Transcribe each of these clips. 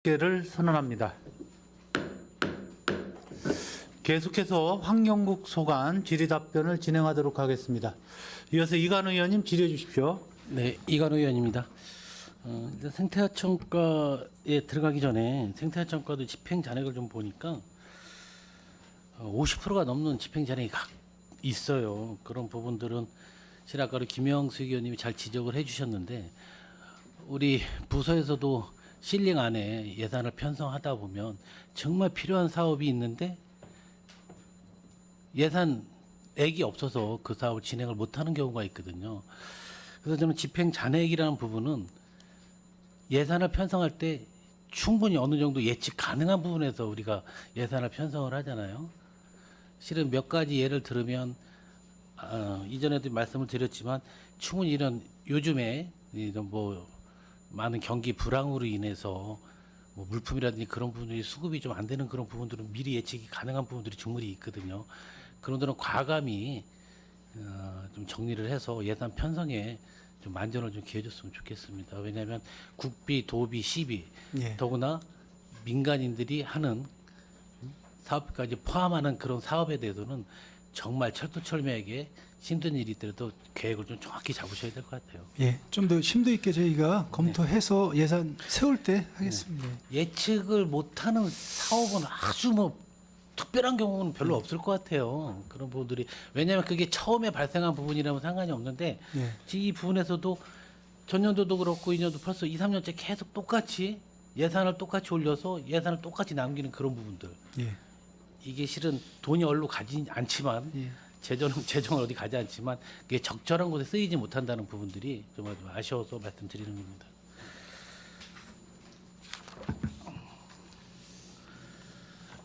개를 선언합니다. 계속해서 황영국 소관 질의답변을 진행하도록 하겠습니다. 이어서 이관 의원님 질의해 주십시오. 네, 이관우 의원입니다. 일단 생태하천가에 들어가기 전에 생태하천가도 집행 잔액을 좀 보니까 50%가 넘는 집행 잔액이 있어요. 그런 부분들은 아까도 김영수 의원님이 잘 지적을 해주셨는데 우리 부서에서도 실링 안에 예산을 편성하다 보면 정말 필요한 사업이 있는데 예산액이 없어서 그 사업을 진행을 못하는 경우가 있거든요. 그래서 저는 집행 잔액이라는 부분은 예산을 편성할 때 충분히 어느 정도 예측 가능한 부분에서 우리가 예산을 편성을 하잖아요. 실은 몇 가지 예를 들으면 이전에도 말씀을 드렸지만 충분히 이런 요즘에 이런 뭐 많은 경기 불황으로 인해서 뭐 물품이라든지 그런 부분들이 수급이 좀 안 되는 그런 부분들은 미리 예측이 가능한 부분들이 충분히 있거든요. 그런 데는 과감히 좀 정리를 해서 예산 편성에 좀 만전을 좀 기해줬으면 좋겠습니다. 왜냐하면 국비, 도비, 시비 예. 더구나 민간인들이 하는 사업까지 포함하는 그런 사업에 대해서는 정말 철두철미하게 힘든 일이 있더라도 계획을 좀 정확히 잡으셔야 될 것 같아요. 예, 좀 더 심도 있게 저희가 검토해서 예산 세울 때 하겠습니다. 예측을 못하는 사업은 아주 뭐 특별한 경우는 별로 없을 것 같아요. 그런 부분들이 왜냐하면 그게 처음에 발생한 부분이라면 상관이 없는데 예. 이 부분에서도 전년도도 그렇고 이년도 벌써 2, 3년째 계속 똑같이 예산을 똑같이 올려서 예산을 똑같이 남기는 그런 부분들. 예. 이게 실은 돈이 얼로 가지 않지만 예. 재정은 어디 가지 않지만 그게 적절한 곳에 쓰이지 못한다는 부분들이 정말 좀 아쉬워서 말씀드리는 겁니다.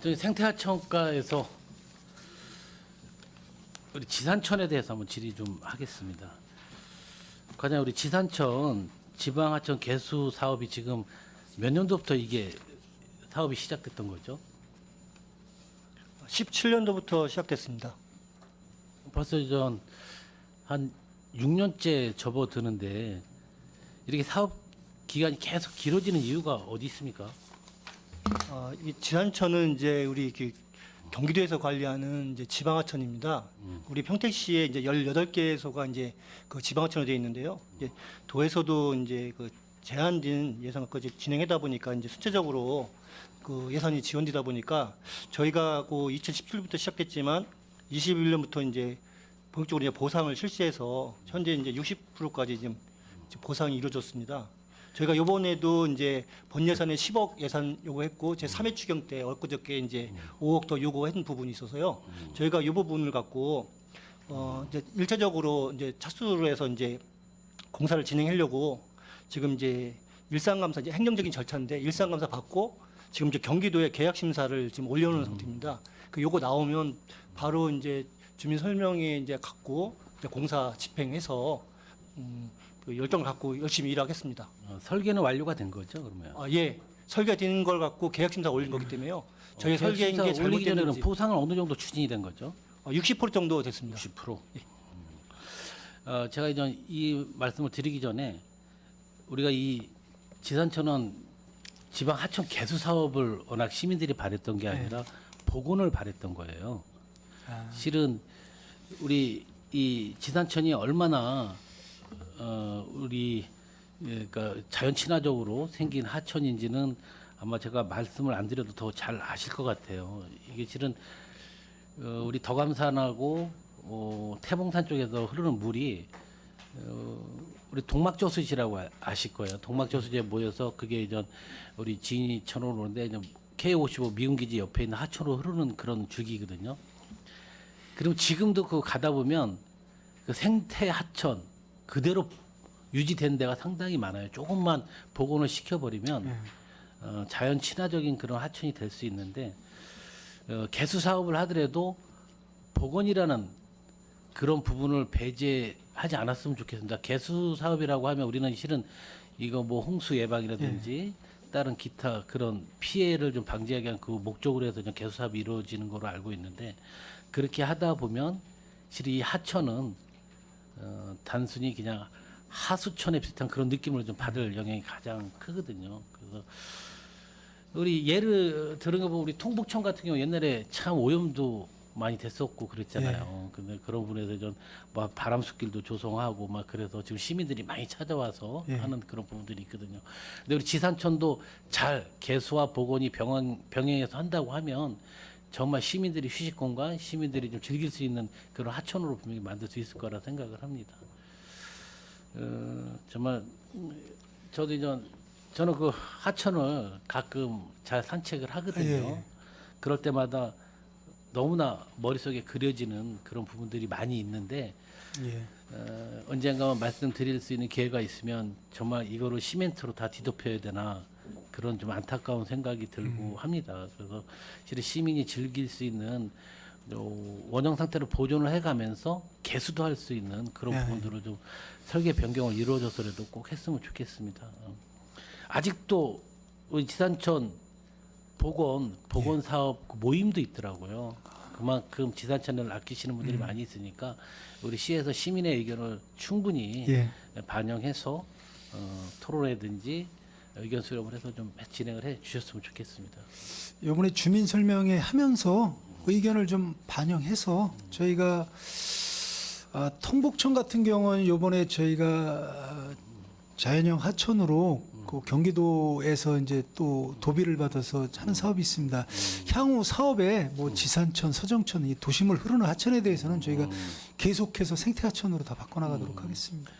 저희 생태하천가에서 우리 지산천에 대해서 한번 질의 좀 하겠습니다. 과장 우리 지산천 지방하천 개수 사업이 지금 몇 년도부터 이게 사업이 시작됐던 거죠? 17년도부터 시작됐습니다. 벌써 한 6년째 접어드는데 이렇게 사업 기간이 계속 길어지는 이유가 어디 있습니까? 이 지산천은 이제 우리 경기도에서 관리하는 이제 지방하천입니다. 우리 평택시에 이제 18개소가 이제 그 지방하천으로 되어 있는데요. 이제 도에서도 이제 그 제한된 예산까지 진행하다 보니까 이제 수체적으로 그 예산이 지원되다 보니까 저희가 그 2017년부터 시작됐지만 21년부터 이제 본격적으로 이제 보상을 실시해서 현재 이제 60%까지 지금 보상이 이루어졌습니다. 저희가 이번에도 이제 본 예산에 10억 예산 요구했고 제 3회 추경 때 엊그저께 이제 5억 더 요구한 부분이 있어서요. 저희가 이 부분을 갖고 이제 일차적으로 이제 차수로 해서 이제 공사를 진행하려고 지금 이제 일상감사 이제 행정적인 절차인데 일상감사 받고 지금 이제 경기도에 계약 심사를 지금 올려놓은 상태입니다. 그 요거 나오면 바로 이제 주민 설명회 이제 갖고 이제 공사 집행해서 그 열정을 갖고 열심히 일하겠습니다. 설계는 완료가 된 거죠, 그러면? 예. 설계되는 걸 갖고 계약 심사 올린 거기 때문에요. 저희 설계인 게 올리기 전에는 잘못됐는지 보상은 어느 정도 추진이 된 거죠? 60% 정도 됐습니다. 60%. 제가 이제 이 말씀을 드리기 전에 우리가 이 지산천은 지방 하천 개수 사업을 워낙 시민들이 바랬던 게 아니라 복원을 바랬던 거예요. 실은 우리 이 지산천이 얼마나 우리 그러니까 자연 친화적으로 생긴 하천인지는 아마 제가 말씀을 안 드려도 더 잘 아실 것 같아요. 이게 실은 우리 덕암산하고 태봉산 쪽에서 흐르는 물이 우리 동막저수지라고 아실 거예요. 동막저수지에 모여서 그게 이제 우리 진이천으로 오는데 이제 K55 미군기지 옆에 있는 하천으로 흐르는 그런 줄기거든요. 그럼 지금도 그 가다 보면 그 생태 하천 그대로 유지된 데가 상당히 많아요. 조금만 복원을 시켜버리면 자연 친화적인 그런 하천이 될 수 있는데 개수 사업을 하더라도 복원이라는 그런 부분을 배제하지 않았으면 좋겠습니다. 개수 사업이라고 하면 우리는 실은 이거 뭐 홍수 예방이라든지 다른 기타 그런 피해를 좀 방지하기 위한 그 목적으로 해서 개수 사업이 이루어지는 걸로 알고 있는데 그렇게 하다 보면 실은 이 하천은 단순히 그냥 하수천에 비슷한 그런 느낌을 좀 받을 영향이 가장 크거든요. 그래서 우리 예를 들은 거 보면 우리 통북청 같은 경우 옛날에 참 오염도 많이 됐었고 그랬잖아요. 근데 그런 부분에서 좀뭐 바람숲길도 조성하고 막 그래서 지금 시민들이 많이 찾아와서 예. 하는 그런 부분들이 있거든요. 근데 우리 지산촌도 잘 개수와 복원이 병행해서 한다고 하면 정말 시민들이 휴식 공간, 시민들이 좀 즐길 수 있는 그런 하천으로 분명히 만들 수 있을 거라 생각을 합니다. 정말 저도 저는 그 하천을 가끔 잘 산책을 하거든요. 예. 그럴 때마다 너무나 머릿속에 그려지는 그런 부분들이 많이 있는데 예. 언젠가 말씀드릴 수 있는 기회가 있으면 정말 이거를 시멘트로 다 뒤덮여야 되나 그런 좀 안타까운 생각이 들고 합니다. 그래서 실은 시민이 즐길 수 있는 원형 상태를 보존을 해가면서 개수도 할 수 있는 그런 예. 부분들을 좀 설계 변경을 이루어져서라도 꼭 했으면 좋겠습니다. 아직도 우리 지산천 복원 사업 그 모임도 있더라고요. 그만큼 지산천을 아끼시는 분들이 많이 있으니까 우리 시에서 시민의 의견을 충분히 예. 반영해서 토론회든지 의견 수렴을 해서 좀 진행을 해 주셨으면 좋겠습니다. 이번에 주민 설명회 하면서 의견을 좀 반영해서 저희가 통북청 같은 경우는 이번에 저희가 자연형 하천으로 그 경기도에서 이제 또 도비를 받아서 하는 사업이 있습니다. 향후 사업에 뭐 지산천, 서정천 이 도심을 흐르는 하천에 대해서는 저희가 계속해서 생태 하천으로 다 바꿔나가도록 하겠습니다.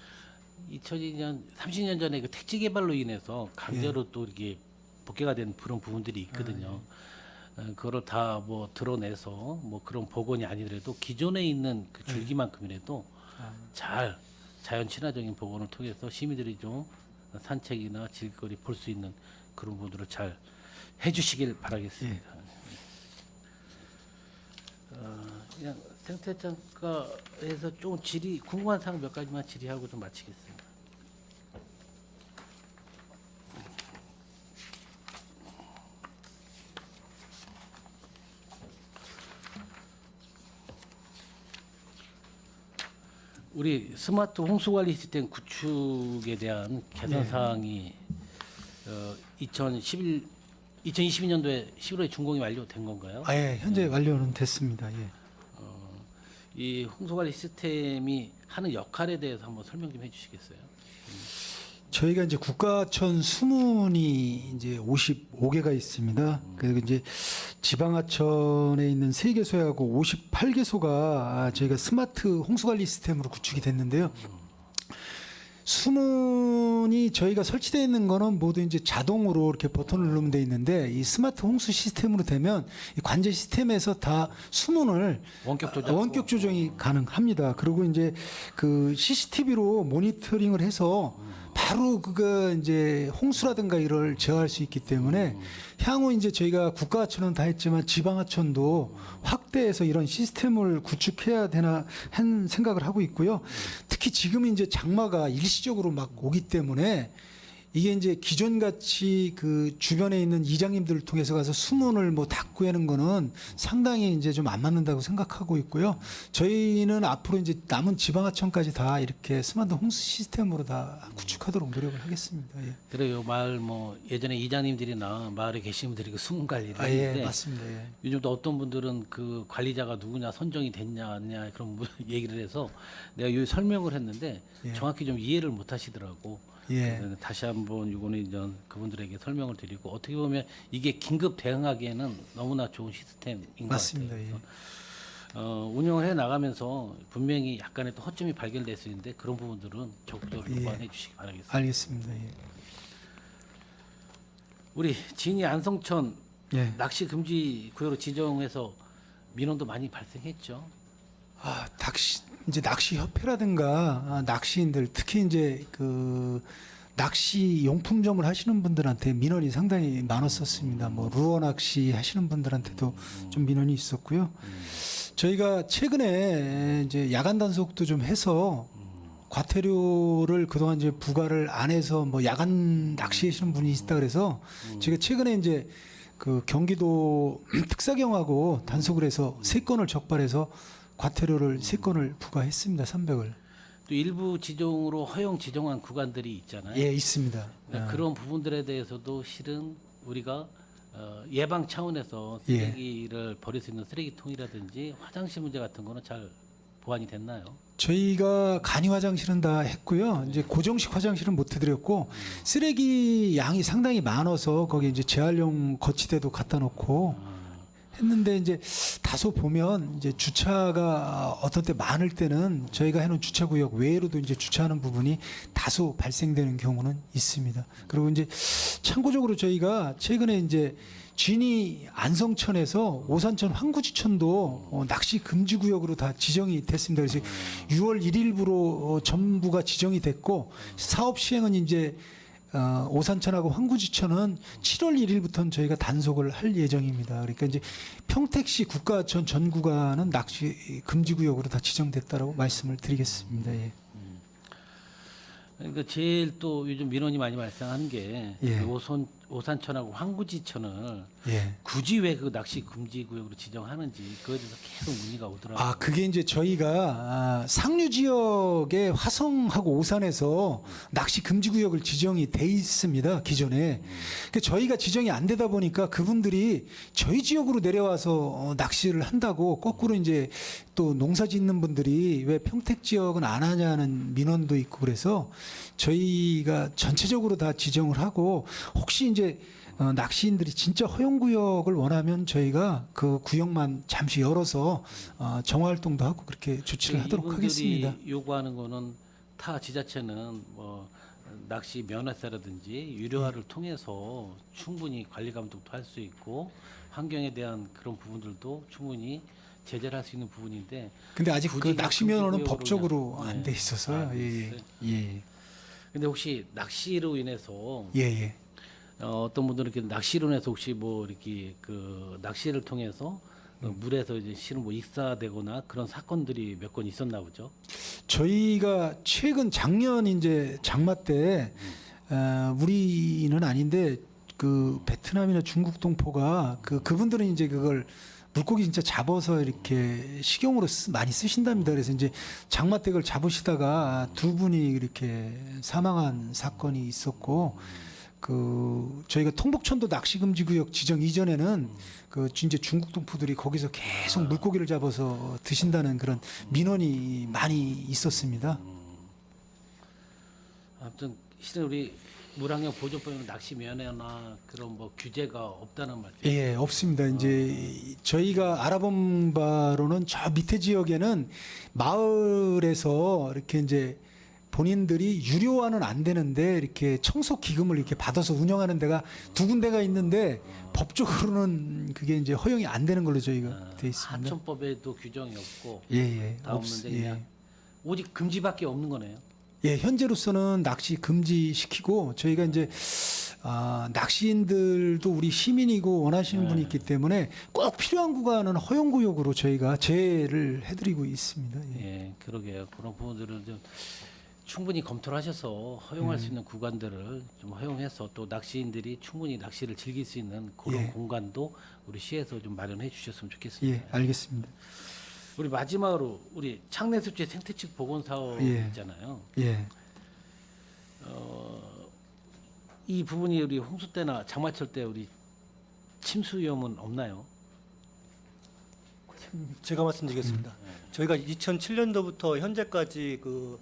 2002년, 30년 전에 그 택지 개발로 인해서 강제로 또 이렇게 복개가 된 그런 부분들이 있거든요. 그거를 다 뭐 드러내서 뭐 그런 복원이 아니더라도 기존에 있는 그 줄기만큼이라도 잘 자연 친화적인 복원을 통해서 시민들이 좀 산책이나 즐길거리 볼 수 있는 그런 부분들을 잘 해주시길 바라겠습니다. 그냥 생태창가에서 좀 궁금한 사항 몇 가지만 질의하고 좀 마치겠습니다. 우리 스마트 홍수관리 시스템 구축에 대한 개선 사항이 2022년도에 11월에 준공이 완료된 건가요? 예, 현재 완료는 됐습니다. 예. 이 홍수관리 시스템이 하는 역할에 대해서 한번 설명 좀 해주시겠어요? 저희가 이제 국가하천 수문이 이제 55개가 있습니다. 그리고 이제 지방하천에 있는 3개소하고 58개소가 저희가 스마트 홍수관리 시스템으로 구축이 됐는데요. 수문이 저희가 설치되어 있는 거는 모두 이제 자동으로 이렇게 버튼을 누르면 돼 있는데 이 스마트 홍수 시스템으로 되면 이 관제 시스템에서 다 수문을 원격 조정이 가능합니다. 그리고 이제 그 CCTV로 모니터링을 해서 바로 그거 이제 홍수라든가 이를 제어할 수 있기 때문에 향후 이제 저희가 국가하천은 다 했지만 지방하천도 확대해서 이런 시스템을 구축해야 되나 한 생각을 하고 있고요. 특히 지금 이제 장마가 일시적으로 막 오기 때문에 이게 이제 기존 같이 그 주변에 있는 이장님들을 통해서 가서 수문을 뭐 닫고 하는 거는 상당히 이제 좀 안 맞는다고 생각하고 있고요. 저희는 앞으로 이제 남은 지방하천까지 다 이렇게 스마트 홍수 시스템으로 다 구축하도록 노력을 하겠습니다. 예. 그래요. 마을 뭐 예전에 이장님들이나 마을에 계신 분들이 그 수문 관리를 예, 했는데 맞습니다. 예. 요즘 또 어떤 분들은 그 관리자가 누구냐 선정이 됐냐 아니냐 그런 얘기를 해서 내가 요 설명을 했는데 예. 정확히 좀 이해를 못 하시더라고. 예. 그래서 다시 한번 이거는 이제 그분들에게 설명을 드리고 어떻게 보면 이게 긴급 대응하기에는 너무나 좋은 시스템인 것 맞습니다. 같아요. 예. 그래서 운영을 해 나가면서 분명히 약간의 또 허점이 발견될 수 있는데 그런 부분들은 적극적으로 예. 보완해 주시기 바라겠습니다. 알겠습니다. 예. 우리 진이 안성천 예. 낚시 금지 구역으로 지정해서 민원도 많이 발생했죠. 이제 낚시 협회라든가 낚시인들 특히 이제 그 낚시 용품점을 하시는 분들한테 민원이 상당히 많았었습니다. 뭐 루어 낚시 하시는 분들한테도 좀 민원이 있었고요. 저희가 최근에 이제 야간 단속도 좀 해서 과태료를 그동안 이제 부과를 안 해서 뭐 야간 낚시하시는 분이 있다 그래서 제가 최근에 이제 그 경기도 특사경하고 단속을 해서 3건을 적발해서 과태료를 3건을 부과했습니다. 300을. 또 일부 지정으로 허용 지정한 구간들이 있잖아요. 예, 있습니다. 그러니까 그런 부분들에 대해서도 실은 우리가 예방 차원에서 예. 쓰레기를 버릴 수 있는 쓰레기통이라든지 화장실 문제 같은 거는 잘 보완이 됐나요? 저희가 간이 화장실은 다 했고요. 이제 고정식 화장실은 못 해드렸고 쓰레기 양이 상당히 많아서 거기 이제 재활용 거치대도 갖다 놓고 했는데 이제 다소 보면 이제 주차가 어떤 때 많을 때는 저희가 해놓은 주차구역 외로도 이제 주차하는 부분이 다소 발생되는 경우는 있습니다. 그리고 이제 참고적으로 저희가 최근에 이제 진이 안성천에서 오산천 황구지천도 낚시 금지 구역으로 다 지정이 됐습니다. 그래서 6월 1일부로 전부가 지정이 됐고 사업 시행은 이제 오산천하고 황구지천은 7월 1일부터는 저희가 단속을 할 예정입니다. 그러니까 이제 평택시 국가하천 전 구간은 낚시 금지 구역으로 다 지정됐다라고 말씀을 드리겠습니다. 예. 그러니까 제일 또 요즘 민원이 많이 발생하는 게 예. 그 오산천하고 황구지천을 예. 굳이 왜 그 낚시 금지 구역으로 지정하는지 그거에 대해서 계속 문의가 오더라고요. 아, 그게 이제 저희가 상류 지역에 화성하고 오산에서 낚시 금지 구역을 지정이 돼 있습니다. 기존에. 그 저희가 지정이 안 되다 보니까 그분들이 저희 지역으로 내려와서 낚시를 한다고 거꾸로 이제 또 농사 짓는 분들이 왜 평택 지역은 안 하냐는 민원도 있고 그래서 저희가 전체적으로 다 지정을 하고 혹시 이제 낚시인들이 진짜 허용구역을 원하면 저희가 그 구역만 잠시 열어서 정화활동도 하고 그렇게 조치를 하도록 하겠습니다. 이분들이 요구하는 거는 타 지자체는 뭐 낚시 면허세라든지 유료화를 통해서 충분히 관리 감독도 할 수 있고 환경에 대한 그런 부분들도 충분히 제재를 할 수 있는 부분인데 근데 아직 그 굳이 낚시 면허는 금지구역으로 법적으로 그냥- 안 돼 있어서요. 아, 예, 있어요? 예. 근데 혹시 낚시로 인해서 예, 예. 어떤 분들은 이렇게 낚시로 인해서 혹시 뭐 이렇게 그 낚시를 통해서 물에서 이제 실은 뭐 익사되거나 그런 사건들이 몇 건 있었나 보죠. 저희가 최근 작년 이제 장마 때 우리는 아닌데 그 베트남이나 중국 동포가 그분들은 이제 그걸 물고기 진짜 잡아서 이렇게 식용으로 많이 쓰신답니다. 그래서 이제 장마 때 그걸 잡으시다가 두 분이 이렇게 사망한 사건이 있었고 그 저희가 통복천도 낚시금지구역 지정 이전에는 그 이제 중국 동포들이 거기서 계속 물고기를 잡아서 드신다는 그런 민원이 많이 있었습니다. 아무튼 실은 우리 물환경 보존법에는 낚시 면허나 그런 뭐 규제가 없다는 말씀. 예, 없습니다. 이제 저희가 알아본 바로는 저 밑에 지역에는 마을에서 이렇게 이제 본인들이 유료화는 안 되는데 이렇게 청소 기금을 이렇게 받아서 운영하는 데가 두 군데가 있는데 법적으로는 그게 이제 허용이 안 되는 걸로 저희가 돼 있습니다. 하천법에도 규정이 없고 예, 예. 다 없는데 예. 그냥 오직 금지밖에 없는 거네요. 예, 현재로서는 낚시 금지시키고 저희가 이제 낚시인들도 우리 시민이고 원하시는 분이 있기 때문에 꼭 필요한 구간은 허용구역으로 저희가 제외를 해드리고 있습니다. 예. 예, 그러게요. 그런 부분들은 좀 충분히 검토를 하셔서 허용할 수 있는 구간들을 좀 허용해서 또 낚시인들이 충분히 낚시를 즐길 수 있는 그런 예. 공간도 우리 시에서 좀 마련해 주셨으면 좋겠습니다. 예, 알겠습니다. 우리 마지막으로 우리 창내습지 생태측 복원 사업 예. 있잖아요. 예. 이 부분이 우리 홍수 때나 장마철 때 우리 침수 위험은 없나요? 제가 말씀드리겠습니다. 저희가 2007년도부터 현재까지 그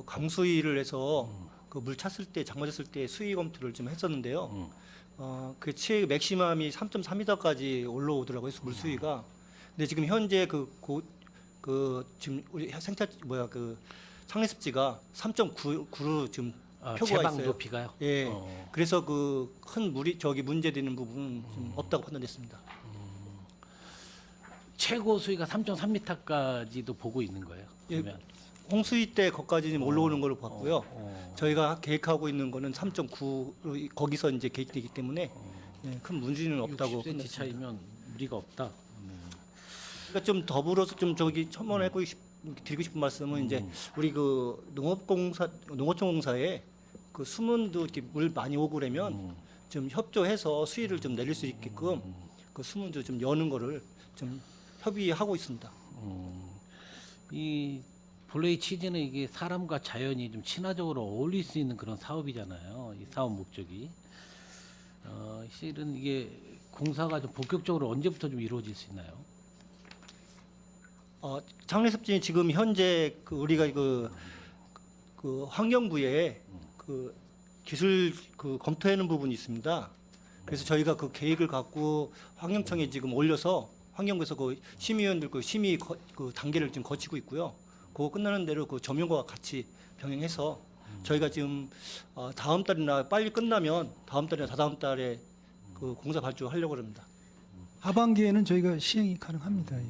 강수위를 해서 그 물 찼을 때 장마 찼을 때 수위 검토를 좀 했었는데요. 그 최 맥시멈이 3.3m까지 올라오더라고요. 물 수위가. 근데 지금 현재 지금 우리 그 상해습지가 3.9로 지금 표고가 제방 있어요. 높이가요? 예. 그래서 그 큰 물이 저기 문제되는 부분은 좀 없다고 판단됐습니다. 최고 수위가 3.3m까지도 보고 있는 거예요. 예. 그러면 홍수위 때 거기까지 올라오는 걸로 봤고요. 어. 저희가 계획하고 있는 거는 3.9로 거기서 이제 계획되기 때문에 예, 큰 문제는 없다고 60cm 판단했습니다. 차이면 무리가 없다. 그러니까 좀 더불어서 좀 저기 첨언하고 드리고 싶은 말씀은 이제 우리 그 농어촌공사에 그 수문도 이렇게 물 많이 오고 그러면 좀 협조해서 수위를 좀 내릴 수 있게끔 그 수문도 좀 여는 거를 좀 협의하고 있습니다. 이 본래의 취지는 이게 사람과 자연이 좀 친화적으로 어울릴 수 있는 그런 사업이잖아요. 이 사업 목적이 실은 이게 공사가 좀 본격적으로 언제부터 좀 이루어질 수 있나요? 장례 습진이 지금 현재 우리가 그 환경부에 그 기술 검토하는 부분이 있습니다. 그래서 저희가 그 계획을 갖고 환경청에 지금 올려서 환경부에서 그 심의위원들 그 심의 그 단계를 지금 거치고 있고요. 그거 끝나는 대로 그 점용과 같이 병행해서 저희가 지금 다음 달이나 빨리 끝나면 다음 달이나 다다음 달에 그 공사 발주하려고 합니다. 하반기에는 저희가 시행이 가능합니다. 예.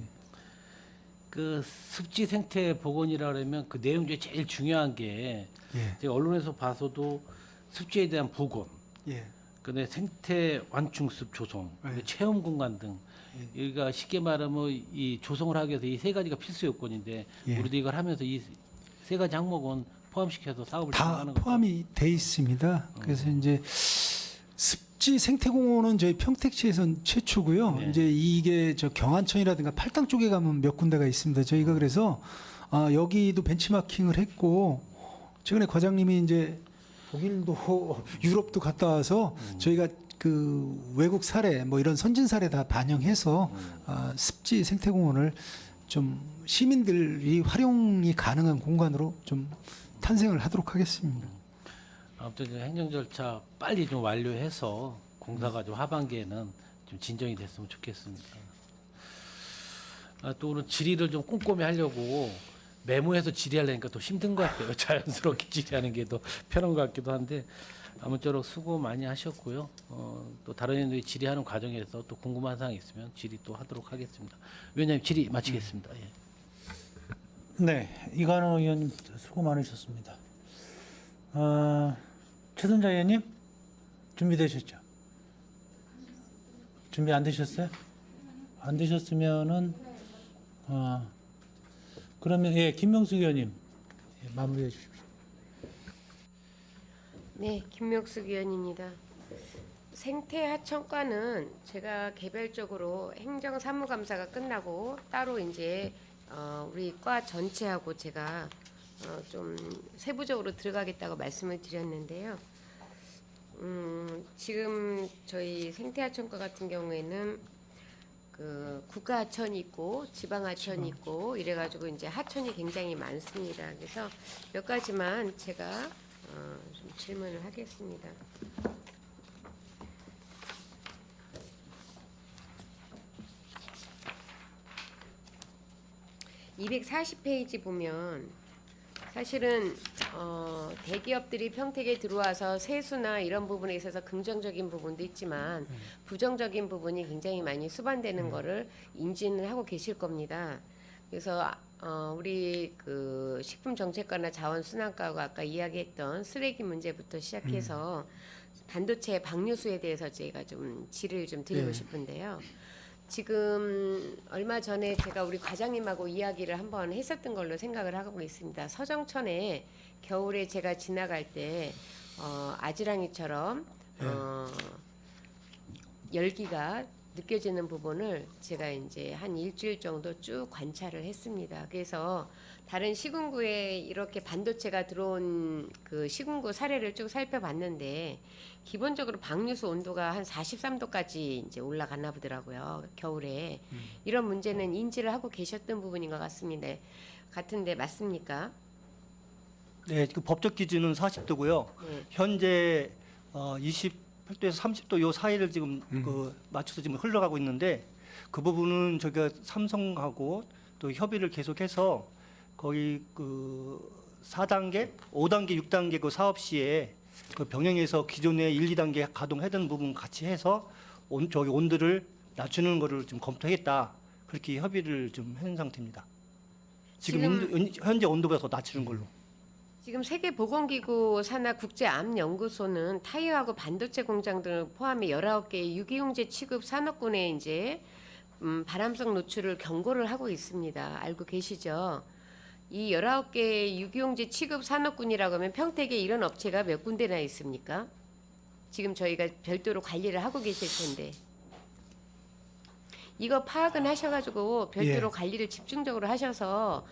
그 습지 생태 복원이라 그러면 그 내용 중에 제일 중요한 게 예. 제가 언론에서 봐서도 습지에 대한 복원, 예. 근데 생태 완충습 조성, 네. 체험 공간 등 여기가 쉽게 말하면 이 조성을 하기 위해서 이 세 가지가 필수 요건인데 예. 우리도 이걸 하면서 이 세 가지 항목은 포함시켜서 사업을 다 진행하는 거죠. 포함이 돼 있습니다. 그래서 이제 습지 생태공원은 저희 평택시에선 최초고요. 네. 이제 이게 저 경안천이라든가 팔당 쪽에 가면 몇 군데가 있습니다. 저희가 그래서 여기도 벤치마킹을 했고 최근에 과장님이 이제 독일도 유럽도 갔다 와서 저희가 그 외국 사례 뭐 이런 선진 사례 다 반영해서 습지 생태공원을 좀 시민들이 활용이 가능한 공간으로 좀 탄생을 하도록 하겠습니다. 아무튼 이제 행정 절차 빨리 좀 완료해서 공사가 좀 하반기에는 좀 진정이 됐으면 좋겠습니다. 또 오늘 질의를 좀 꼼꼼히 하려고 메모해서 질의하려니까 또 힘든 것 같아요. 자연스럽게 질의하는 게 더 편한 것 같기도 한데 아무쪼록 수고 많이 하셨고요. 또 다른 분들이 질의하는 과정에서 또 궁금한 사항이 있으면 질의 또 하도록 하겠습니다. 위원장님 질의 마치겠습니다. 예. 네, 이관호 의원님 수고 많으셨습니다. 최선자 의원님 준비되셨죠? 준비 안 되셨어요? 안 되셨으면은 그러면 예, 김명숙 의원님 예, 마무리해 주십시오. 네, 김명숙 의원입니다. 생태하천과는 제가 개별적으로 행정사무감사가 끝나고 따로 이제 우리 과 전체하고 제가 좀 세부적으로 들어가겠다고 말씀을 드렸는데요. 지금 저희 생태하천과 같은 경우에는 그 국가하천이 있고 지방하천이 있고 이래가지고 이제 하천이 굉장히 많습니다. 그래서 몇 가지만 제가 좀 질문을 하겠습니다. (240페이지) 보면 사실은 대기업들이 평택에 들어와서 세수나 이런 부분에 있어서 긍정적인 부분도 있지만 부정적인 부분이 굉장히 많이 수반되는 거를 인지는 하고 계실 겁니다. 그래서 우리 그 식품정책과나 자원순환과가 아까 이야기했던 쓰레기 문제부터 시작해서 반도체 방류수에 대해서 제가 좀 질의를 좀 드리고 싶은데요. 지금 얼마 전에 제가 우리 과장님하고 이야기를 한번 했었던 걸로 생각을 하고 있습니다. 서정천에 겨울에 제가 지나갈 때 아지랑이처럼 열기가 느껴지는 부분을 제가 이제 한 일주일 정도 쭉 관찰을 했습니다. 그래서 다른 시군구에 이렇게 반도체가 들어온 그 시군구 사례를 쭉 살펴봤는데 기본적으로 방류수 온도가 한 43도까지 이제 올라갔나 보더라고요. 겨울에. 이런 문제는 인지를 하고 계셨던 부분인 것 같습니다. 같은데 맞습니까? 네, 그 법적 기준은 40도고요. 네. 현재 28도에서 30도 요 사이를 지금 그 맞춰서 지금 흘러가고 있는데 그 부분은 저희가 삼성하고 또 협의를 계속해서 거의 그 4단계, 5단계, 6단계 그 사업 시에 그 병행해서 기존에 1, 2단계 가동하던 부분 같이 해서 저기 온도를 낮추는 거를 좀 검토하겠다. 그렇게 협의를 좀 한 상태입니다. 지금 현재 온도보다 더 낮추는 걸로. 지금 세계보건기구 산하 국제암연구소는 타이어하고 반도체 공장 등을 포함해 19개의 유기용제 취급 산업군에 이제 발암성 노출을 경고를 하고 있습니다. 알고 계시죠? 이 19개의 유기용제 취급 산업군이라고 하면 평택에 이런 업체가 몇 군데나 있습니까? 지금 저희가 별도로 관리를 하고 계실 텐데. 이거 파악은 하셔가지고 별도로 관리를 집중적으로 하셔서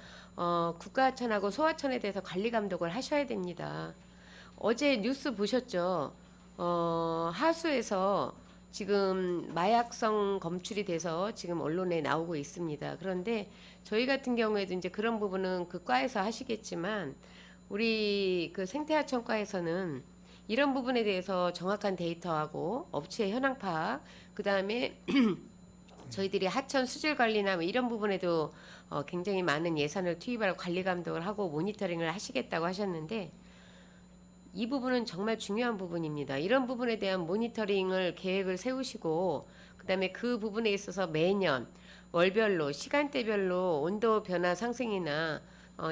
국가하천하고 소하천에 대해서 관리 감독을 하셔야 됩니다. 어제 뉴스 보셨죠? 하수에서 지금 마약성 검출이 돼서 지금 언론에 나오고 있습니다. 그런데 저희 같은 경우에도 이제 그런 부분은 그 과에서 하시겠지만 우리 그 생태하천과에서는 이런 부분에 대해서 정확한 데이터하고 업체 현황 파악, 그 다음에 저희들이 하천 수질 관리나 뭐 이런 부분에도 굉장히 많은 예산을 투입하고 관리 감독을 하고 모니터링을 하시겠다고 하셨는데 이 부분은 정말 중요한 부분입니다. 이런 부분에 대한 모니터링을 계획을 세우시고 그다음에 그 부분에 있어서 매년 월별로 시간대별로 온도 변화 상승이나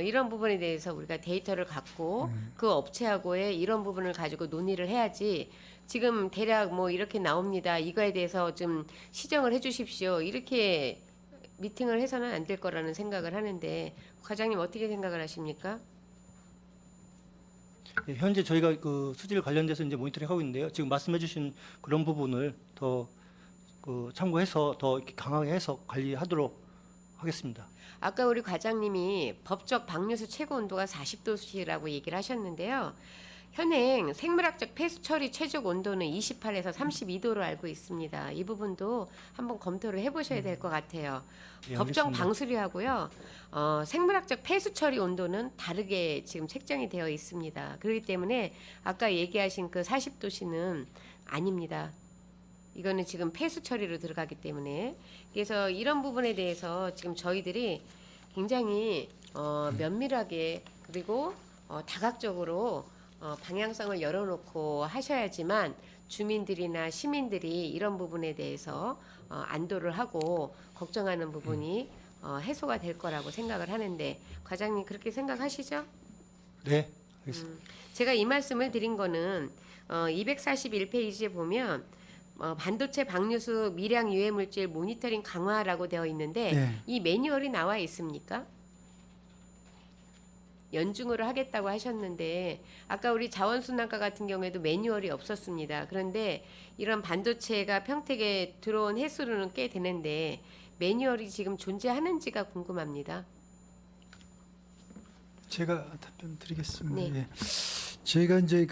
이런 부분에 대해서 우리가 데이터를 갖고 그 업체하고의 이런 부분을 가지고 논의를 해야지 지금 대략 뭐 이렇게 나옵니다. 이거에 대해서 좀 시정을 해 주십시오. 이렇게 미팅을 해서는 안 될 거라는 생각을 하는데 과장님 어떻게 생각을 하십니까? 예, 현재 저희가 그 수질 관련돼서 이제 모니터링하고 있는데요. 지금 말씀해주신 그런 부분을 더 참고해서 더 이렇게 강하게 해서 관리하도록 하겠습니다. 아까 우리 과장님이 법적 방류수 최고 온도가 40도씨라고 얘기를 하셨는데요. 현행 생물학적 폐수 처리 최적 온도는 28에서 32도로 알고 있습니다. 이 부분도 한번 검토를 해보셔야 될 것 같아요. 예, 법정 알겠습니다. 방수류하고요, 생물학적 폐수 처리 온도는 다르게 지금 책정이 되어 있습니다. 그렇기 때문에 아까 얘기하신 그 40도씨는 아닙니다. 이거는 지금 폐수 처리로 들어가기 때문에 그래서 이런 부분에 대해서 지금 저희들이 굉장히 면밀하게 그리고 다각적으로 방향성을 열어놓고 하셔야지만 주민들이나 시민들이 이런 부분에 대해서 안도를 하고 걱정하는 부분이 해소가 될 거라고 생각을 하는데 과장님 그렇게 생각하시죠? 네, 알겠습니다. 제가 이 말씀을 드린 거는 241페이지에 보면 반도체 방류수 미량 유해 물질 모니터링 강화라고 되어 있는데 네. 이 매뉴얼이 나와 있습니까? 연중으로 하겠다고 하셨는데 아까 우리 자원순환과 같은 경우에도 매뉴얼이 없었습니다. 그런데 이런 반도체가 평택에 들어온 횟수로는 꽤 되는데 매뉴얼이 지금 존재하는지가 궁금합니다. 제가 답변 드리겠습니다. 네. 예. 저희가 이제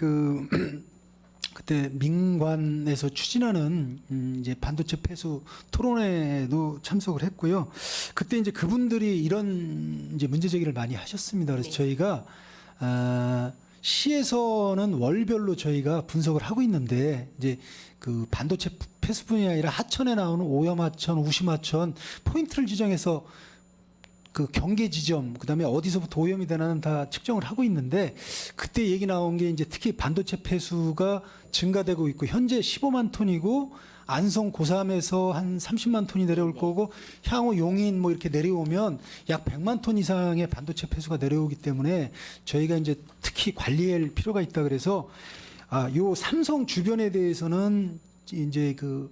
그때 민관에서 추진하는 이제 반도체 폐수 토론회에도 참석을 했고요. 그때 이제 그분들이 이런 이제 문제 제기를 많이 하셨습니다. 그래서 네. 저희가 시에서는 월별로 저희가 분석을 하고 있는데 이제 그 반도체 폐수뿐이 아니라 하천에 나오는 오염 하천, 우심 하천 포인트를 지정해서 그 경계 지점 그다음에 어디서부터 오염이 되나는 다 측정을 하고 있는데 그때 얘기 나온 게 이제 특히 반도체 폐수가 증가되고 있고 현재 15만 톤이고 안성 고3에서 한 30만 톤이 내려올 거고 향후 용인 뭐 이렇게 내려오면 약 100만 톤 이상의 반도체 폐수가 내려오기 때문에 저희가 이제 특히 관리할 필요가 있다 그래서 요 삼성 주변에 대해서는 이제 그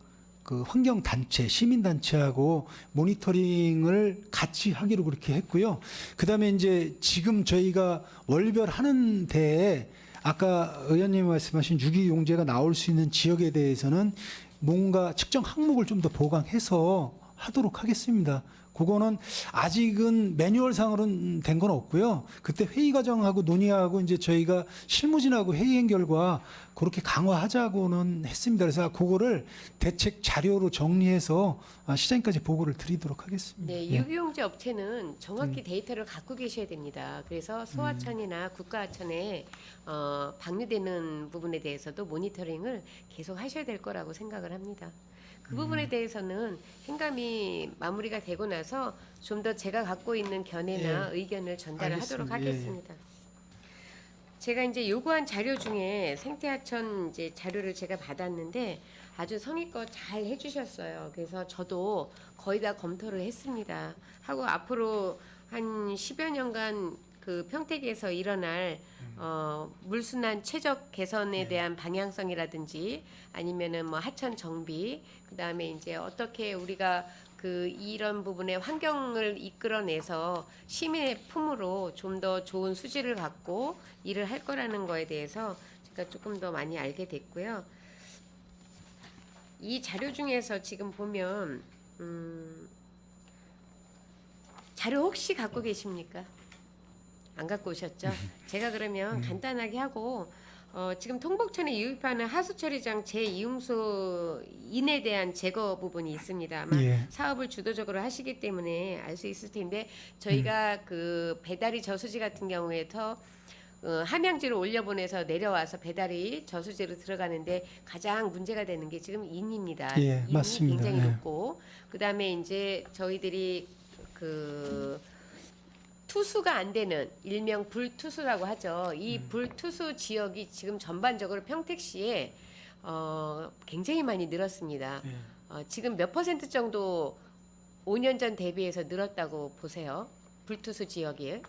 환경 단체, 시민 단체하고 모니터링을 같이 하기로 그렇게 했고요. 그다음에 이제 지금 저희가 월별 하는 데에 아까 의원님이 말씀하신 유기용제가 나올 수 있는 지역에 대해서는 뭔가 측정 항목을 좀 더 보강해서 하도록 하겠습니다. 그거는 아직은 매뉴얼상으로는 된 건 없고요. 그때 회의 과정하고 논의하고 이제 저희가 실무진하고 회의한 결과 그렇게 강화하자고는 했습니다. 그래서 그거를 대책 자료로 정리해서 시장까지 보고를 드리도록 하겠습니다. 네, 예. 유기용제 업체는 정확히 데이터를 갖고 계셔야 됩니다. 그래서 소하천이나 국가하천에 방류되는 부분에 대해서도 모니터링을 계속 하셔야 될 거라고 생각을 합니다. 그 부분에 대해서는 행감이 마무리가 되고 나서 좀 더 제가 갖고 있는 견해나 의견을 전달을 하도록 알겠습니다. 예, 예. 하겠습니다. 제가 이제 요구한 자료 중에 생태하천 이제 자료를 제가 받았는데 아주 성의껏 잘 해주셨어요. 그래서 저도 거의 다 검토를 했습니다. 하고 앞으로 한 10여 년간 그 평택에서 일어날 물순환 최적 개선에 대한 방향성이라든지 아니면은 뭐 하천 정비 그다음에 이제 어떻게 우리가 그 이런 부분에 환경을 이끌어내서 시민의 품으로 좀 더 좋은 수질을 갖고 일을 할 거라는 거에 대해서 제가 조금 더 많이 알게 됐고요. 이 자료 중에서 지금 보면 자료 혹시 갖고 계십니까? 안 갖고 오셨죠? 제가 그러면 간단하게 하고 지금 통복천에 유입하는 하수처리장 제2용소인에 대한 제거 부분이 있습니다. 아마 예. 사업을 주도적으로 하시기 때문에 알 수 있을 텐데 저희가 그 배달이 저수지 같은 경우에서 함양지로 올려보내서 내려와서 배달이 저수지로 들어가는데 가장 문제가 되는 게 지금 인입니다. 예, 인이 맞습니다. 굉장히 예. 높고 그다음에 이제 저희들이 그 투수가 안 되는 일명 불투수라고 하죠. 이 불투수 지역이 지금 전반적으로 평택시에 굉장히 많이 늘었습니다. 지금 몇 퍼센트 정도 5년 전 대비해서 늘었다고 보세요. 불투수 지역이.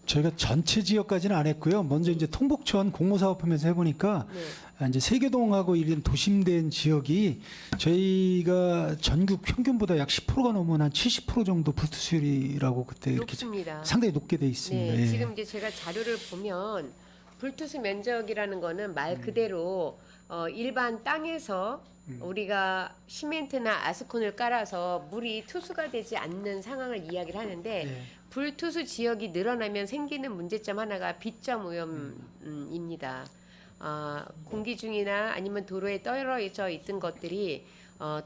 저희가 전체 지역까지는 안 했고요. 먼저 이제 통복천 공모사업하면서 해보니까 네. 이제 세계동하고 이런 도심된 지역이 저희가 전국 평균보다 약 10%가 넘은 한 70% 정도 불투수율이라고 그때 이렇게 높습니다. 상당히 높게 돼 있습니다. 네, 예. 지금 이제 제가 자료를 보면 불투수 면적이라는 거는 말 그대로 일반 땅에서 우리가 시멘트나 아스콘을 깔아서 물이 투수가 되지 않는 상황을 이야기를 하는데 예. 불투수 지역이 늘어나면 생기는 문제점 하나가 비점 오염입니다. 공기 중이나 아니면 도로에 떨어져 있던 것들이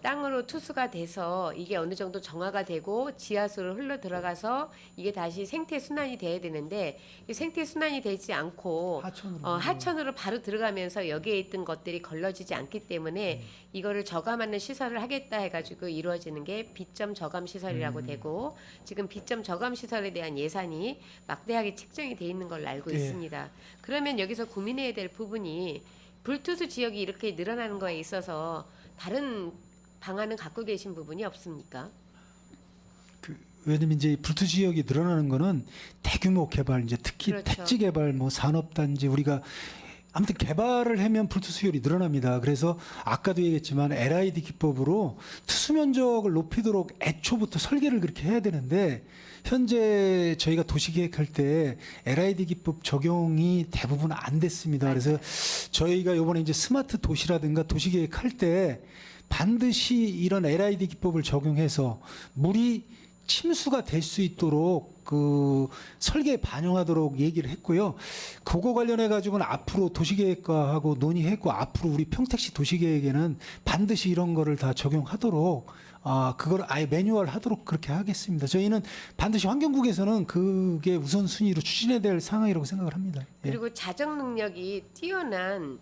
땅으로 투수가 돼서 이게 어느 정도 정화가 되고 지하수로 흘러 들어가서 이게 다시 생태 순환이 돼야 되는데 이 생태 순환이 되지 않고 하천으로 바로 들어가면서 여기에 있던 것들이 걸러지지 않기 때문에 이거를 저감하는 시설을 하겠다 해가지고 이루어지는 게 비점 저감 시설이라고 되고 지금 비점 저감 시설에 대한 예산이 막대하게 책정이 돼 있는 걸로 알고 예. 있습니다. 그러면 여기서 고민해야 될 부분이 불투수 지역이 이렇게 늘어나는 거에 있어서 다른 방안은 갖고 계신 부분이 없습니까? 왜냐면 이제 불투 지역이 늘어나는 거는 대규모 개발 이제 특히 그렇죠. 택지 개발 뭐 산업단지 우리가 아무튼 개발을 하면 불투수율이 늘어납니다. 그래서 아까도 얘기했지만 LID 기법으로 투수 면적을 높이도록 애초부터 설계를 그렇게 해야 되는데 현재 저희가 도시계획할 때 LID 기법 적용이 대부분 안 됐습니다. 그래서 저희가 이번에 이제 스마트 도시라든가 도시계획할 때 반드시 이런 LID 기법을 적용해서 물이 침수가 될 수 있도록 그 설계에 반영하도록 얘기를 했고요. 그거 관련해 가지고는 앞으로 도시계획과하고 논의했고 앞으로 우리 평택시 도시계획에는 반드시 이런 거를 다 적용하도록 그걸 아예 매뉴얼하도록 그렇게 하겠습니다. 저희는 반드시 환경국에서는 그게 우선순위로 추진해야 될 상황이라고 생각을 합니다. 예. 그리고 자정 능력이 뛰어난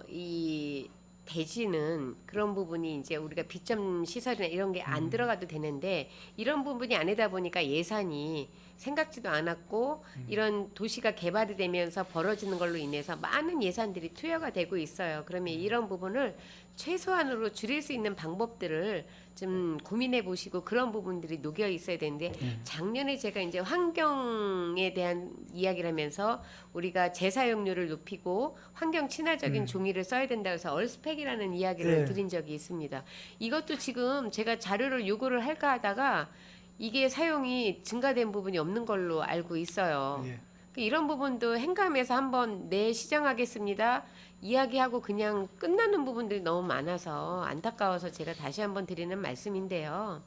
이 대지는 그런 부분이 이제 우리가 비점 시설이나 이런 게 안 들어가도 되는데 이런 부분이 아니다 보니까 예산이 생각지도 않았고 이런 도시가 개발이 되면서 벌어지는 걸로 인해서 많은 예산들이 투여가 되고 있어요. 그러면 이런 부분을 최소한으로 줄일 수 있는 방법들을 좀 고민해 보시고 그런 부분들이 녹여 있어야 되는데 작년에 제가 이제 환경에 대한 이야기를 하면서 우리가 재사용률을 높이고 환경 친화적인 종이를 써야 된다고 해서 얼스펙이라는 이야기를 네. 드린 적이 있습니다. 이것도 지금 제가 자료를 요구를 할까 하다가 이게 사용이 증가된 부분이 없는 걸로 알고 있어요. 예. 이런 부분도 행감에서 한번 시정하겠습니다. 이야기하고 그냥 끝나는 부분들이 너무 많아서 안타까워서 제가 다시 한번 드리는 말씀인데요.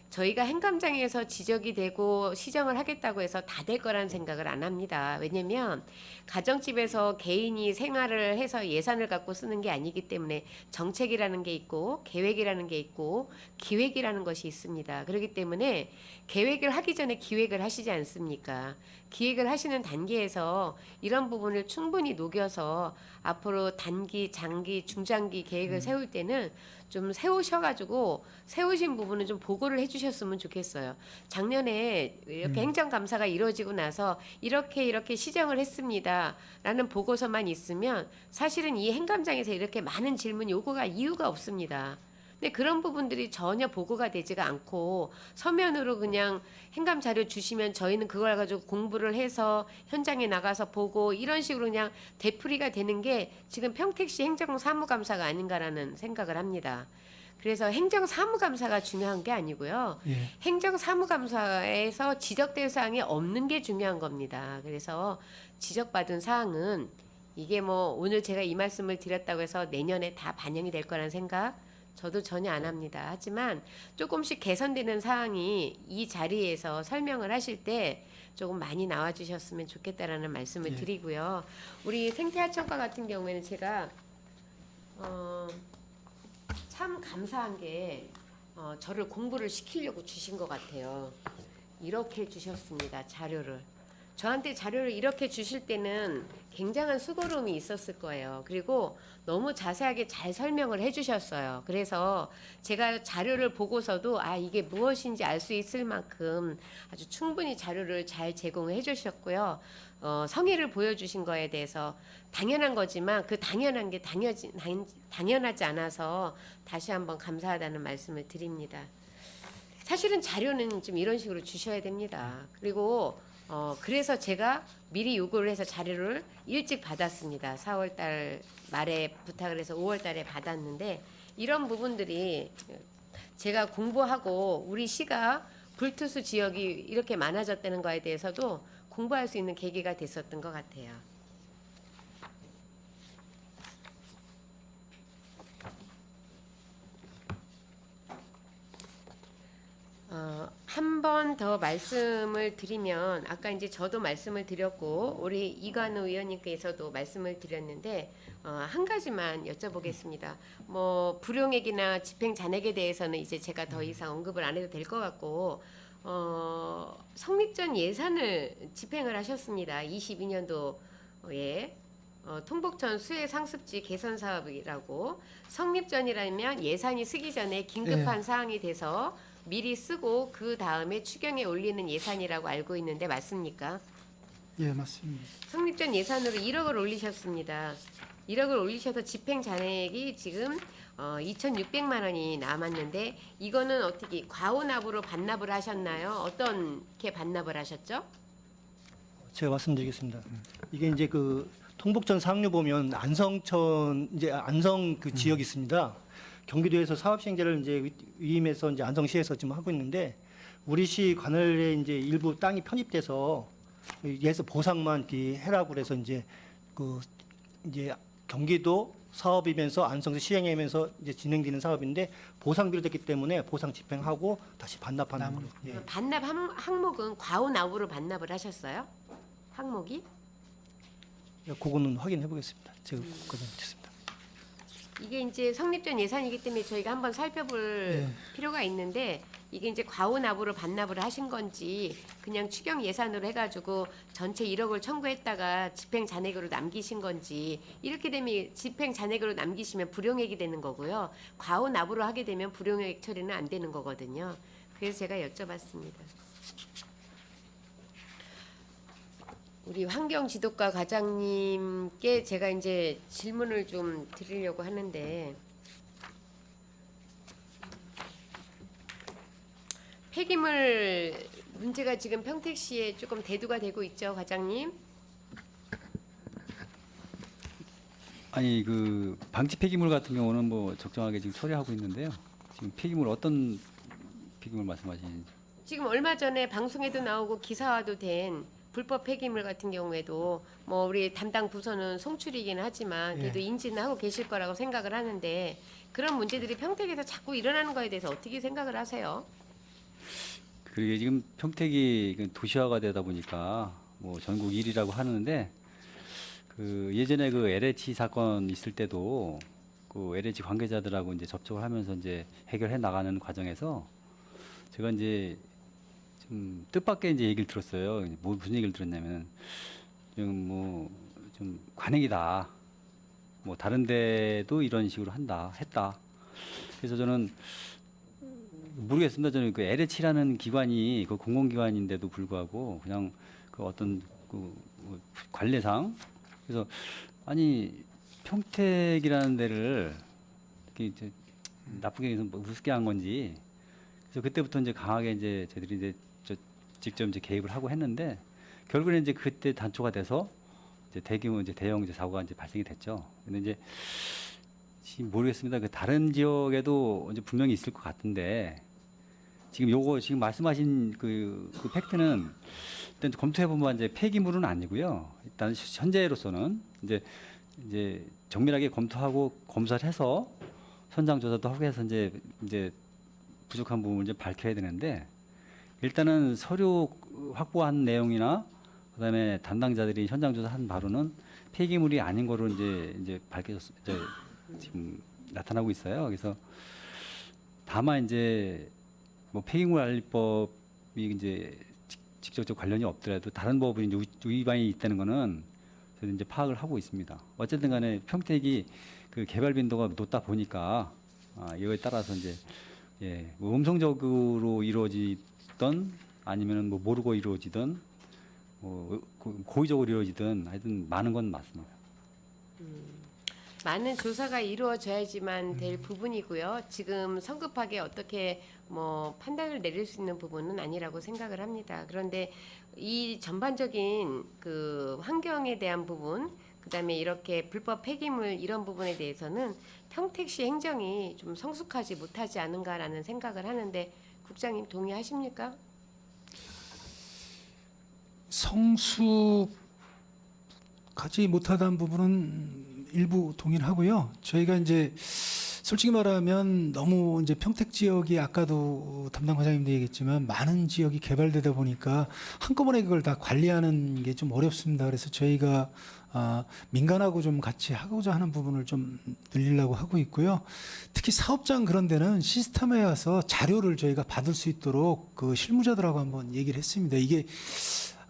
저희가 행감장에서 지적이 되고 시정을 하겠다고 해서 다 될 거라는 생각을 안 합니다. 왜냐면 가정집에서 개인이 생활을 해서 예산을 갖고 쓰는 게 아니기 때문에 정책이라는 게 있고 계획이라는 게 있고 기획이라는 것이 있습니다. 그렇기 때문에 계획을 하기 전에 기획을 하시지 않습니까? 기획을 하시는 단계에서 이런 부분을 충분히 녹여서 앞으로 단기, 장기, 중장기 계획을 세울 때는 좀 세우셔가지고 세우신 부분은 좀 보고를 해주셨으면 좋겠어요. 작년에 이렇게 행정감사가 이루어지고 나서 이렇게 시정을 했습니다라는 보고서만 있으면 사실은 이 행감장에서 이렇게 많은 질문 요구가 이유가 없습니다. 근데 그런 부분들이 전혀 보고가 되지가 않고 서면으로 그냥 행감 자료 주시면 저희는 그걸 가지고 공부를 해서 현장에 나가서 보고 이런 식으로 그냥 되풀이가 되는 게 지금 평택시 행정사무감사가 아닌가라는 생각을 합니다. 그래서 행정사무감사가 중요한 게 아니고요. 예. 행정사무감사에서 지적될 사항이 없는 게 중요한 겁니다. 그래서 지적받은 사항은 이게 뭐 오늘 제가 이 말씀을 드렸다고 해서 내년에 다 반영이 될 거라는 생각 저도 전혀 안 합니다. 하지만 조금씩 개선되는 사항이 이 자리에서 설명을 하실 때 조금 많이 나와주셨으면 좋겠다라는 말씀을 예. 드리고요. 우리 생태하천과 같은 경우에는 제가 참 감사한 게 저를 공부를 시키려고 주신 것 같아요. 이렇게 주셨습니다. 자료를. 저한테 자료를 이렇게 주실 때는 굉장한 수고로움이 있었을 거예요. 그리고 너무 자세하게 잘 설명을 해주셨어요. 그래서 제가 자료를 보고서도 이게 무엇인지 알 수 있을 만큼 아주 충분히 자료를 잘 제공해 주셨고요. 성의를 보여주신 거에 대해서 당연한 거지만 그 당연한 게 당연하지 않아서 다시 한번 감사하다는 말씀을 드립니다. 사실은 자료는 좀 이런 식으로 주셔야 됩니다. 그리고 그래서 제가 미리 요구를 해서 자료를 일찍 받았습니다. 4월 달 말에 부탁을 해서 5월 달에 받았는데 이런 부분들이 제가 공부하고 우리 시가 불투수 지역이 이렇게 많아졌다는 거에 대해서도 공부할 수 있는 계기가 됐었던 것 같아요. 한 번 더 말씀을 드리면 아까 이제 저도 말씀을 드렸고 우리 이관우 의원님께서도 말씀을 드렸는데 한 가지만 여쭤보겠습니다. 뭐 불용액이나 집행 잔액에 대해서는 이제 제가 더 이상 언급을 안 해도 될 것 같고 성립전 예산을 집행을 하셨습니다. 22년도에 통북천 수해 상습지 개선 사업이라고 성립전이라면 예산이 쓰기 전에 긴급한 사항이 돼서 미리 쓰고 그 다음에 추경에 올리는 예산이라고 알고 있는데 맞습니까? 예, 맞습니다. 성립전 예산으로 1억을 올리셨습니다. 1억을 올리셔서 집행 잔액이 지금 2,600만 원이 남았는데 이거는 어떻게 과오납으로 반납을 하셨나요? 어떻게 반납을 하셨죠? 제가 말씀드리겠습니다. 이게 이제 그 통북전 상류 보면 안성천 이제 안성 그 지역이 있습니다. 경기도에서 사업 시행제를 이제 위임해서 이제 안성시에서 지금 하고 있는데 우리 시 관할에 이제 일부 땅이 편입돼서 예서 보상만 해라고 그래서 이제 그 이제 경기도 사업이면서 안성시 시행하면서 이제 진행되는 사업인데 보상비로 됐기 때문에 보상 집행하고 다시 반납하는 거예요. 예. 반납 항목은 과오납으로 반납을 하셨어요? 항목이? 그거는 확인해 보겠습니다. 제가 그건 못했습니다. 이게 이제 성립전 예산이기 때문에 저희가 한번 살펴볼 필요가 있는데 이게 이제 과오납으로 반납을 하신 건지 그냥 추경 예산으로 해가지고 전체 1억을 청구했다가 집행 잔액으로 남기신 건지 이렇게 되면 집행 잔액으로 남기시면 불용액이 되는 거고요. 과오납으로 하게 되면 불용액 처리는 안 되는 거거든요. 그래서 제가 여쭤봤습니다. 우리 환경지도과 과장님께 제가 이제 질문을 좀 드리려고 하는데 폐기물 문제가 지금 평택시에 조금 대두가 되고 있죠, 과장님? 아니 그 방치 폐기물 같은 경우는 뭐 적정하게 지금 처리하고 있는데요. 지금 폐기물 어떤 폐기물 말씀하시는지. 지금 얼마 전에 방송에도 나오고 기사화도 된 불법 폐기물 같은 경우에도 뭐 우리 담당 부서는 송출이기는 하지만 그래도 인지는 하고 계실 거라고 생각을 하는데 그런 문제들이 평택에서 자꾸 일어나는 거에 대해서 어떻게 생각을 하세요? 그게 지금 평택이 그 도시화가 되다 보니까 뭐 전국 1위라고 하는데 그 예전에 그 LH 사건 있을 때도 그 LH 관계자들하고 이제 접촉을 하면서 이제 해결해 나가는 과정에서 제가 이제 좀 뜻밖의 이제 얘기를 들었어요. 뭐 무슨 얘기를 들었냐면 좀 관행이다. 뭐 다른 데도 이런 식으로 했다. 그래서 저는 모르겠습니다. 저는 그 LH라는 기관이 그 공공기관인데도 불구하고 그냥 그 어떤 그 관례상 그래서 아니 평택이라는 데를 이렇게 이제 나쁘게 해서 뭐 우습게 한 건지 그래서 그때부터 이제 강하게 이제 저희들이 이제 직접 이제 개입을 하고 했는데 결국에는 이제 그때 단초가 돼서 이제 대규모 이제 대형 이제 사고가 이제 발생이 됐죠. 근데 이제 지금 모르겠습니다. 그 다른 지역에도 이제 분명히 있을 것 같은데 지금 요거 지금 말씀하신 그 팩트는 일단 검토해 보면 이제 폐기물은 아니고요. 일단 현재로서는 이제 정밀하게 검토하고 검사를 해서 현장 조사도 하고 해서 이제 부족한 부분을 이제 밝혀야 되는데 일단은 서류 확보한 내용이나 그다음에 담당자들이 현장 조사한 바로는 폐기물이 아닌 거로 이제 이제 지금 나타나고 있어요. 그래서 다만 이제 뭐 폐기물관리법이 이제 직접적 관련이 없더라도 다른 법이 이제 위반이 있다는 거는 저희도 이제 파악을 하고 있습니다. 어쨌든 간에 평택이 그 개발 빈도가 높다 보니까 이거에 따라서 이제 뭐 음성적으로 이루어지던 아니면은 뭐 모르고 이루어지던 뭐 고의적으로 이루어지든 하여튼 많은 건 맞습니다. 많은 조사가 이루어져야지만 될 부분이고요. 지금 성급하게 어떻게 뭐 판단을 내릴 수 있는 부분은 아니라고 생각을 합니다. 그런데 이 전반적인 그 환경에 대한 부분, 그다음에 이렇게 불법 폐기물 이런 부분에 대해서는 평택시 행정이 좀 성숙하지 못하지 않은가라는 생각을 하는데 국장님 동의하십니까? 성숙하지 못하다는 부분은 일부 동의를 하고요. 저희가 이제 솔직히 말하면 너무 이제 평택 지역이 아까도 담당 과장님도 얘기했지만 많은 지역이 개발되다 보니까 한꺼번에 그걸 다 관리하는 게 좀 어렵습니다. 그래서 저희가 민간하고 좀 같이 하고자 하는 부분을 좀 늘리려고 하고 있고요. 특히 사업장 그런 데는 시스템에 와서 자료를 저희가 받을 수 있도록 그 실무자들하고 한번 얘기를 했습니다. 이게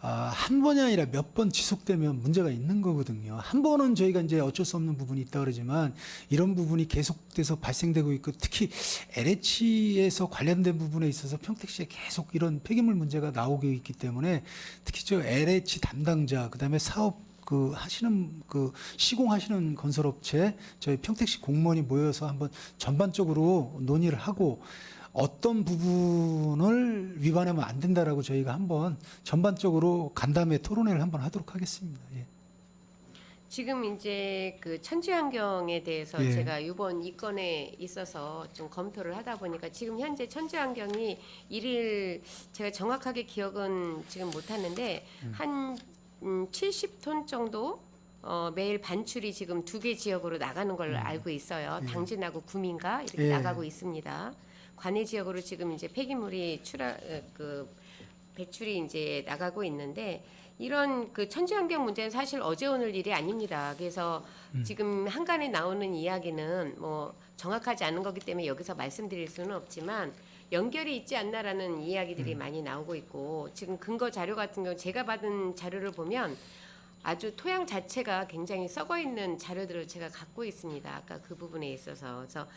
한 번이 아니라 몇 번 지속되면 문제가 있는 거거든요. 한 번은 저희가 이제 어쩔 수 없는 부분이 있다 그러지만 이런 부분이 계속돼서 발생되고 있고 특히 LH에서 관련된 부분에 있어서 평택시에 계속 이런 폐기물 문제가 나오고 있기 때문에 특히 저 LH 담당자 그다음에 사업 그 하시는 그 시공하시는 건설업체 저희 평택시 공무원이 모여서 한번 전반적으로 논의를 하고 어떤 부분을 위반하면 안 된다라고 저희가 한번 전반적으로 간담회 토론회를 한번 하도록 하겠습니다. 예. 지금 이제 그 천지환경에 대해서 예. 제가 이번 이 건에 있어서 좀 검토를 하다 보니까 지금 현재 천지환경이 일일 제가 정확하게 기억은 지금 못하는데 한 70톤 정도 매일 반출이 지금 2개 지역으로 나가는 걸로 알고 있어요. 당진하고 구민가 이렇게 예. 나가고 있습니다. 관내 지역으로 지금 이제 폐기물이 배출이 이제 나가고 있는데 이런 그 천지환경 문제는 사실 어제 오늘 일이 아닙니다. 그래서 지금 한간에 나오는 이야기는 뭐 정확하지 않은 거기 때문에 여기서 말씀드릴 수는 없지만 연결이 있지 않나라는 이야기들이 많이 나오고 있고 지금 근거 자료 같은 경우 제가 받은 자료를 보면 아주 토양 자체가 굉장히 썩어 있는 자료들을 제가 갖고 있습니다. 아까 그 부분에 있어서 그래서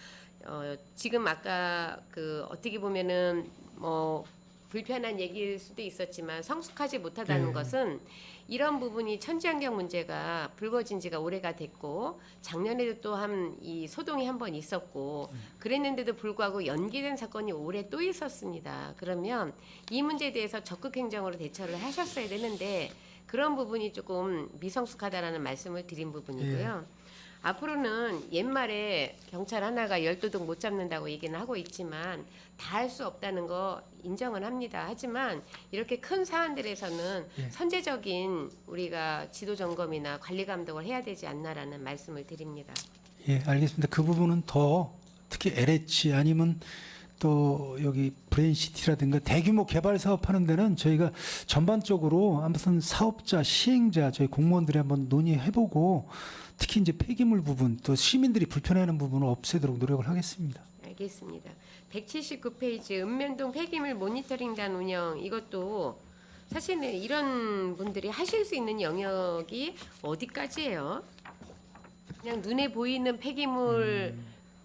지금 아까 그 어떻게 보면은 뭐 불편한 얘기일 수도 있었지만 성숙하지 못하다는 것은 이런 부분이 천지환경 문제가 불거진 지가 오래가 됐고 작년에도 또 이 소동이 한 번 있었고 그랬는데도 불구하고 연기된 사건이 올해 또 있었습니다. 그러면 이 문제에 대해서 적극 행정으로 대처를 하셨어야 되는데 그런 부분이 조금 미성숙하다라는 말씀을 드린 부분이고요. 앞으로는 옛말에 경찰 하나가 10도둑 못 잡는다고 얘기는 하고 있지만 다 할 수 없다는 거 인정은 합니다. 하지만 이렇게 큰 사안들에서는 선제적인 우리가 지도 점검이나 관리 감독을 해야 되지 않나라는 말씀을 드립니다. 예, 알겠습니다. 그 부분은 더 특히 LH 아니면 또 여기 브레인시티라든가 대규모 개발 사업하는 데는 저희가 전반적으로 아무튼 사업자, 시행자 저희 공무원들이 한번 논의해보고 특히 이제 폐기물 부분 또 시민들이 불편해하는 부분을 없애도록 노력을 하겠습니다. 알겠습니다. 179페이지 읍면동 폐기물 모니터링단 운영 이것도 사실은 이런 분들이 하실 수 있는 영역이 어디까지예요? 그냥 눈에 보이는 폐기물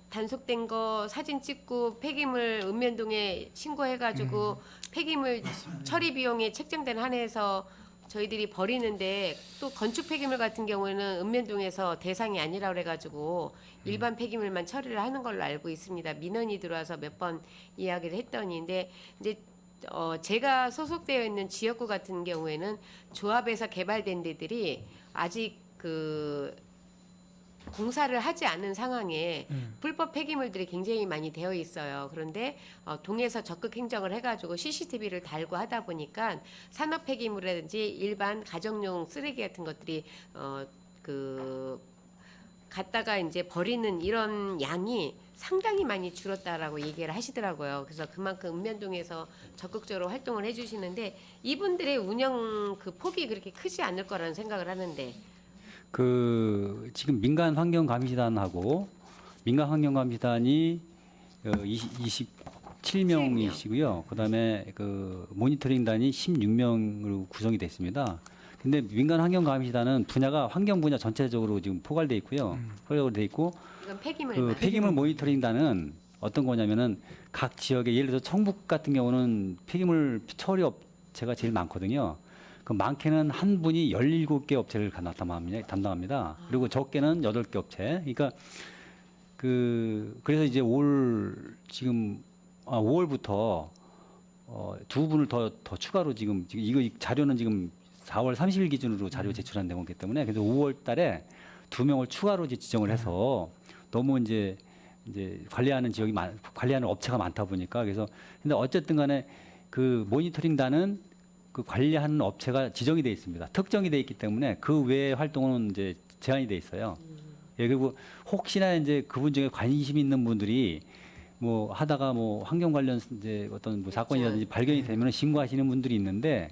단속된 거 사진 찍고 폐기물 읍면동에 신고해가지고 폐기물 처리 비용에 책정된 한에서 저희들이 버리는데 또 건축 폐기물 같은 경우에는 읍면동에서 대상이 아니라 그래가지고 일반 폐기물만 처리를 하는 걸로 알고 있습니다. 민원이 들어와서 몇 번 이야기를 했더니 근데 이제 제가 소속되어 있는 지역구 같은 경우에는 조합에서 개발된 데들이 아직 그 공사를 하지 않은 상황에 불법 폐기물들이 굉장히 많이 되어 있어요. 그런데 동에서 적극 행정을 해가지고 CCTV를 달고 하다 보니까 산업 폐기물이라든지 일반 가정용 쓰레기 같은 것들이 갖다가 이제 버리는 이런 양이 상당히 많이 줄었다라고 얘기를 하시더라고요. 그래서 그만큼 읍면동에서 적극적으로 활동을 해주시는데 이분들의 운영 그 폭이 그렇게 크지 않을 거라는 생각을 하는데 그 지금 민간 환경 감시단하고 민간 환경 감시단이 27명이시고요. 그다음에 그 모니터링단이 16명으로 구성이 됐습니다. 근데 민간 환경 감시단은 분야가 환경 분야 전체적으로 지금 포괄돼 있고요. 포괄적으로 돼 있고 이건 폐기물 그 폐기물 모니터링단은 어떤 거냐면은 각 지역에 예를 들어서 청북 같은 경우는 폐기물 처리 업체가 제일 많거든요. 그 많게는 한 분이 17개 업체를 담당합니다. 그리고 적게는 8개 업체. 그러니까 그래서 이제 지금 5월부터 두 분을 더 추가로 지금 이거 자료는 지금 4월 30일 기준으로 자료 제출한 거기 때문에 그래서 5월 달에 2명을 추가로 이제 지정을 해서 너무 이제 관리하는 관리하는 업체가 많다 보니까 그래서 근데 어쨌든 간에 그 모니터링단은 그 관리하는 업체가 지정이 돼 있습니다. 특정이 돼 있기 때문에 그 외의 활동은 이제 제한이 돼 있어요. 예, 그리고 혹시나 이제 그분 중에 관심 있는 분들이 뭐 하다가 뭐 환경 관련 이제 어떤 뭐 사건이라든지 발견이 되면 신고하시는 분들이 있는데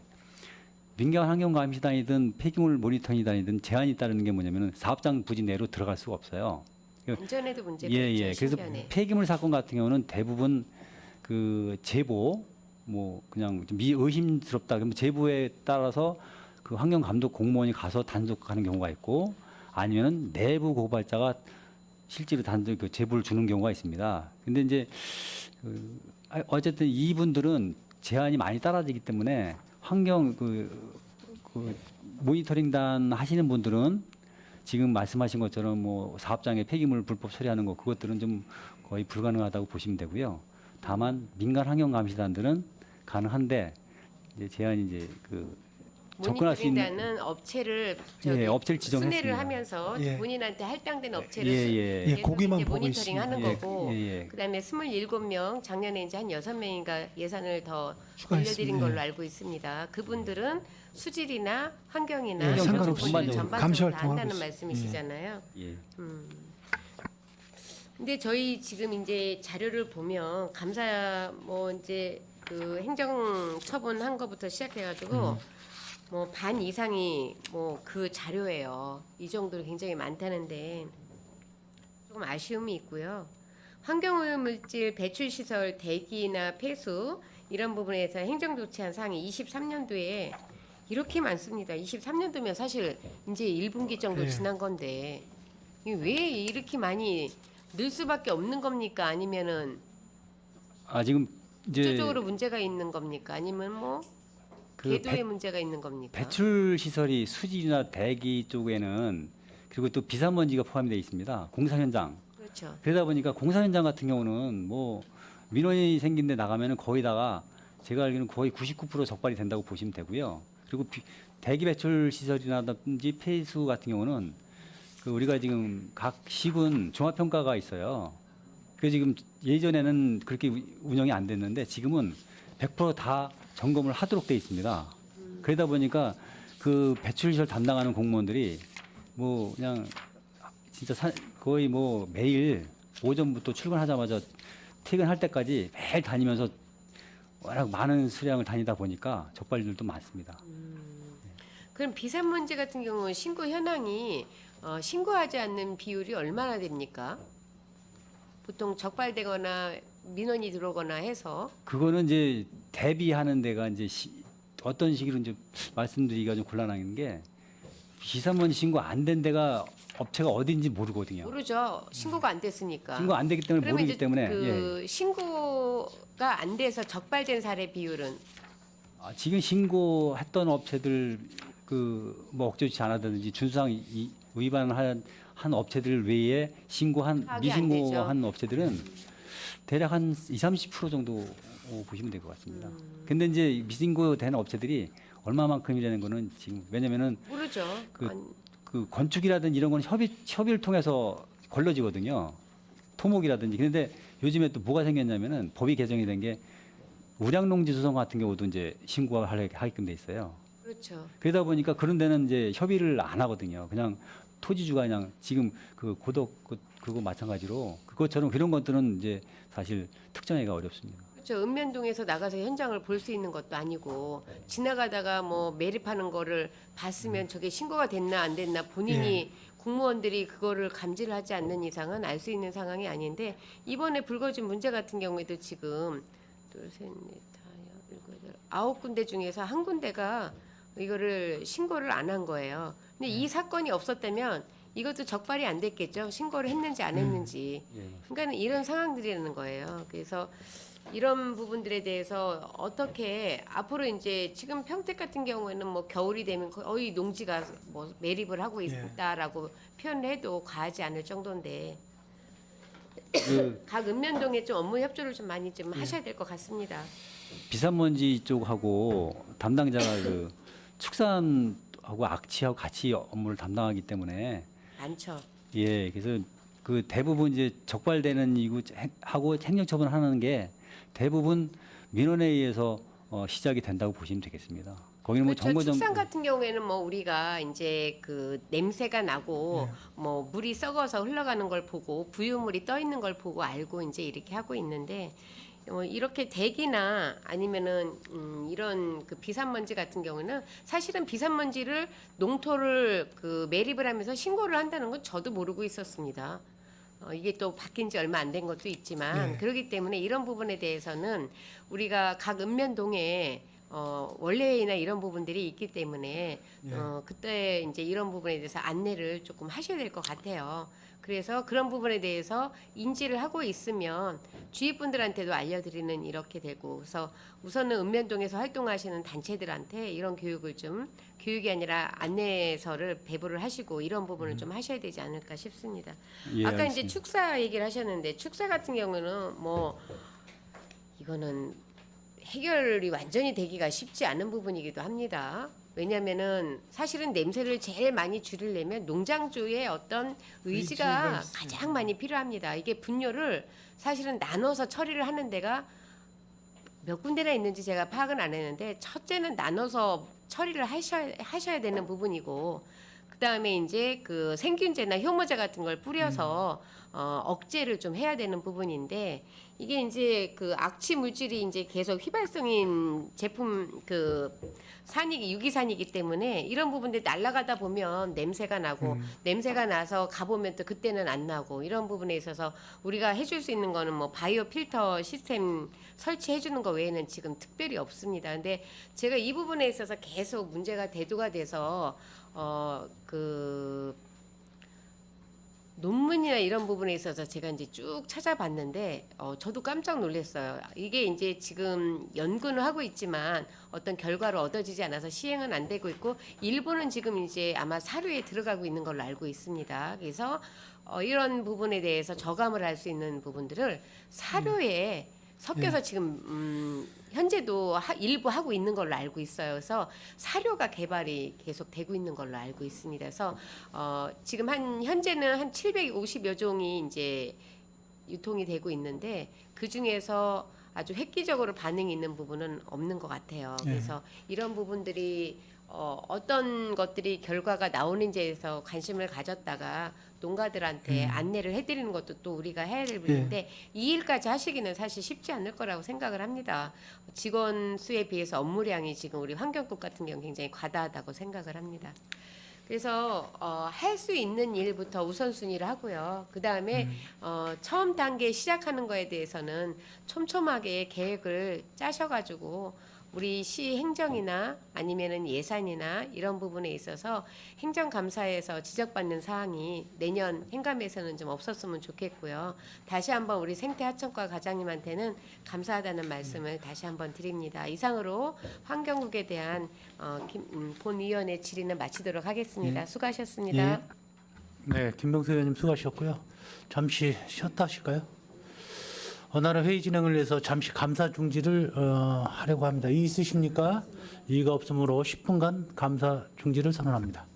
민간 환경 감시단이든 폐기물 모니터링단이든 제한이 따르는 게 뭐냐면은 사업장 부지 내로 들어갈 수가 없어요. 안전에도 문제가 예, 있죠. 예. 그래서 신변에. 폐기물 사건 같은 경우는 대부분 그 제보 뭐 그냥 좀 의심스럽다 그러면 제보에 따라서 그 환경 감독 공무원이 가서 단속하는 경우가 있고 아니면은 내부 고발자가 실제로 단독 그 제보를 주는 경우가 있습니다. 근데 이제 어쨌든 이분들은 제한이 많이 따라지기 때문에 환경 그 모니터링단 하시는 분들은 지금 말씀하신 것처럼 뭐 사업장에 폐기물 불법 처리하는 거 그것들은 좀 거의 불가능하다고 보시면 되고요. 다만 민간 환경 감시단들은 가능한데 이제 제한이 이제 접근할 수 있는 모니터링단은 업체를 업체를 지정했습니다. 순회를 하면서 예. 본인한테 할당된 업체를 예. 계속 고기만 이제 보고 모니터링 하는 있습니다. 거고 예. 그다음에 27명 작년에 이제 한 6명인가 예산을 더 추가했습니다. 올려드린 걸로 예. 알고 있습니다. 그분들은 수질이나 환경이나 예, 이런 상관없이 부분을 전반적으로 전반적으로 감시 다 활동하고 한다는 있습니다. 말씀이시잖아요. 예. 근데 저희 지금 이제 자료를 보면 감사 뭐 이제 그 행정 처분한 거부터 시작해가지고 뭐 반 이상이 뭐 그 자료예요. 이 정도로 굉장히 많다는데 조금 아쉬움이 있고요. 환경오염물질 배출 시설 대기나 폐수 이런 부분에서 행정 조치한 사항이 23년도에 이렇게 많습니다. 23년도면 사실 이제 1분기 정도 네. 지난 건데 이게 왜 이렇게 많이 늘 수밖에 없는 겁니까? 아니면은 지금 이제 구조적으로 문제가 있는 겁니까? 아니면 뭐 그 궤도에 문제가 있는 겁니까? 배출 시설이 수질이나 대기 쪽에는 그리고 또 비산먼지가 포함이 되어 있습니다. 공사 현장. 그렇죠. 그러다 보니까 공사 현장 같은 경우는 뭐 민원이 생긴 데 나가면은 거의다가 제가 알기로는 거의 99% 적발이 된다고 보시면 되고요. 그리고 대기 배출 시설이라든지 폐수 같은 경우는 그 우리가 지금 각 시군 종합 평가가 있어요. 그 지금 예전에는 그렇게 운영이 안 됐는데 지금은 100% 다 점검을 하도록 돼 있습니다. 그러다 보니까 그 배출 시설 담당하는 공무원들이 뭐 그냥 진짜 거의 뭐 매일 오전부터 출근하자마자 퇴근할 때까지 매일 다니면서 워낙 많은 수량을 다니다 보니까 적발률도 많습니다. 그럼 비산먼지 같은 경우는 신고 현황이 신고하지 않는 비율이 얼마나 됩니까? 보통 적발되거나 민원이 들어오거나 해서 그거는 이제 대비하는 데가 이제 어떤 식으로 이제 말씀드리기가 좀 곤란한 게 비산먼지 신고 안 된 데가 업체가 어딘지 모르거든요. 모르죠. 신고가 안 됐으니까. 신고 안 되기 때문에 그러면 모르기 이제 때문에 그 신고가 안 돼서 적발된 사례 비율은 지금 신고했던 업체들 뭐 억제조치 안 하든지 준수사항 위반을 한 업체들 외에 신고한 파악이 안 미신고한 업체들은 대략 한 20-30% 정도 보시면 될 것 같습니다. 근데 이제 미신고된 업체들이 얼마만큼이라는 거는 지금 왜냐면은 모르죠. 그 건축이라든지 이런 거는 협의를 통해서 걸러지거든요. 토목이라든지. 그런데 요즘에 또 뭐가 생겼냐면은 법이 개정이 된 게 우량농지 조성 같은 경우도 이제 신고가 하게끔 돼 있어요. 그렇죠. 그러다 보니까 그런 데는 이제 협의를 안 하거든요. 그냥 토지주가 그냥 지금 그 고덕 그거 마찬가지로 그것처럼 그런 것들은 이제 사실 특정하기가 어렵습니다. 그렇죠. 읍면동에서 나가서 현장을 볼 수 있는 것도 아니고 지나가다가 뭐 매립하는 거를 봤으면 저게 신고가 됐나 안 됐나 본인이 공무원들이 그거를 감지를 하지 않는 이상은 알 수 있는 상황이 아닌데 이번에 불거진 문제 같은 경우에도 지금 둘, 셋, 넷, 다섯, 일곱, 여덟, 9군데 중에서 한 군데가 이거를 신고를 안 한 거예요. 근데 이 사건이 없었다면 이것도 적발이 안 됐겠죠. 신고를 했는지 안 했는지. 그러니까 이런 상황들이라는 거예요. 그래서 이런 부분들에 대해서 어떻게 앞으로 이제 지금 평택 같은 경우에는 뭐 겨울이 되면 거의 농지가 뭐 매립을 하고 있다라고 표현을 해도 과하지 않을 정도인데 각 읍면동에 좀 업무 협조를 좀 많이 좀 하셔야 될 것 같습니다. 비산먼지 쪽하고 담당자가 그 축산하고 악취하고 같이 업무를 담당하기 때문에 많죠. 예, 그래서 그 대부분 이제 적발되는 이고 하고 행정처분하는 게 대부분 민원에 의해서 시작이 된다고 보시면 되겠습니다. 거기는 뭐 그렇죠. 축산 같은 경우에는 뭐 우리가 이제 그 냄새가 나고 뭐 물이 썩어서 흘러가는 걸 보고 부유물이 떠 있는 걸 보고 알고 이제 이렇게 하고 있는데 이렇게 대기나 아니면은 이런 그 비산먼지 같은 경우는 사실은 비산먼지를 농토를 그 매립을 하면서 신고를 한다는 건 저도 모르고 있었습니다. 이게 또 바뀐 지 얼마 안 된 것도 있지만 그렇기 때문에 이런 부분에 대해서는 우리가 각 읍면동에 원래나 이런 부분들이 있기 때문에 그때 이제 이런 부분에 대해서 안내를 조금 하셔야 될 것 같아요. 그래서 그런 부분에 대해서 인지를 하고 있으면 주위 분들한테도 알려드리는 이렇게 되고 그래서 우선은 읍면동에서 활동하시는 단체들한테 이런 교육을 좀 교육이 아니라 안내서를 배부를 하시고 이런 부분을 좀 하셔야 되지 않을까 싶습니다. 예, 아까 알겠습니다. 이제 축사 얘기를 하셨는데 축사 같은 경우는 뭐 이거는 해결이 완전히 되기가 쉽지 않은 부분이기도 합니다. 왜냐하면은 사실은 냄새를 제일 많이 줄이려면 농장주의 어떤 의지가 가장 많이 필요합니다. 이게 분뇨를 사실은 나눠서 처리를 하는 데가 몇 군데나 있는지 제가 파악은 안 했는데 첫째는 나눠서 처리를 하셔야 되는 부분이고 그다음에 이제 그 생균제나 효모제 같은 걸 뿌려서 억제를 좀 해야 되는 부분인데 이게 이제 그 악취 물질이 이제 계속 휘발성인 제품 그 산이기 유기산이기 때문에 이런 부분들 날아가다 보면 냄새가 나고 냄새가 나서 가보면 또 그때는 안 나고 이런 부분에 있어서 우리가 해줄 수 있는 거는 뭐 바이오 필터 시스템 설치해 주는 거 외에는 지금 특별히 없습니다. 근데 제가 이 부분에 있어서 계속 문제가 대두가 돼서 그 논문이나 이런 부분에 있어서 제가 이제 쭉 찾아봤는데 저도 깜짝 놀랐어요. 이게 이제 지금 연구는 하고 있지만 어떤 결과로 얻어지지 않아서 시행은 안 되고 있고 일부는 지금 이제 아마 사료에 들어가고 있는 걸로 알고 있습니다. 그래서 이런 부분에 대해서 저감을 할 수 있는 부분들을 사료에 섞여서 지금 현재도 일부 하고 있는 걸로 알고 있어요. 그래서 사료가 개발이 계속 되고 있는 걸로 알고 있습니다. 그래서 지금 현재는 한 750여 종이 이제 유통이 되고 있는데 그 중에서 아주 획기적으로 반응이 있는 부분은 없는 것 같아요. 그래서 이런 부분들이 어떤 것들이 결과가 나오는지에 대해서 관심을 가졌다가 농가들한테 안내를 해드리는 것도 또 우리가 해야 될 부분인데 이 일까지 하시기는 사실 쉽지 않을 거라고 생각을 합니다. 직원 수에 비해서 업무량이 지금 우리 환경국 같은 경우 굉장히 과다하다고 생각을 합니다. 그래서 할 수 있는 일부터 우선순위를 하고요. 그 다음에 처음 단계 시작하는 거에 대해서는 촘촘하게 계획을 짜셔가지고 우리 시 행정이나 아니면은 예산이나 이런 부분에 있어서 행정감사에서 지적받는 사항이 내년 행감에서는 좀 없었으면 좋겠고요. 다시 한번 우리 생태하천과 과장님한테는 감사하다는 말씀을 다시 한번 드립니다. 이상으로 환경국에 대한 본위원회 질의는 마치도록 하겠습니다. 수고하셨습니다. 네, 김병수 의원님 수고하셨고요. 잠시 쉬었다 하실까요? 나는 회의 진행을 위해서 잠시 감사 중지를 하려고 합니다. 이의 있으십니까? 이의가 없으므로 10분간 감사 중지를 선언합니다.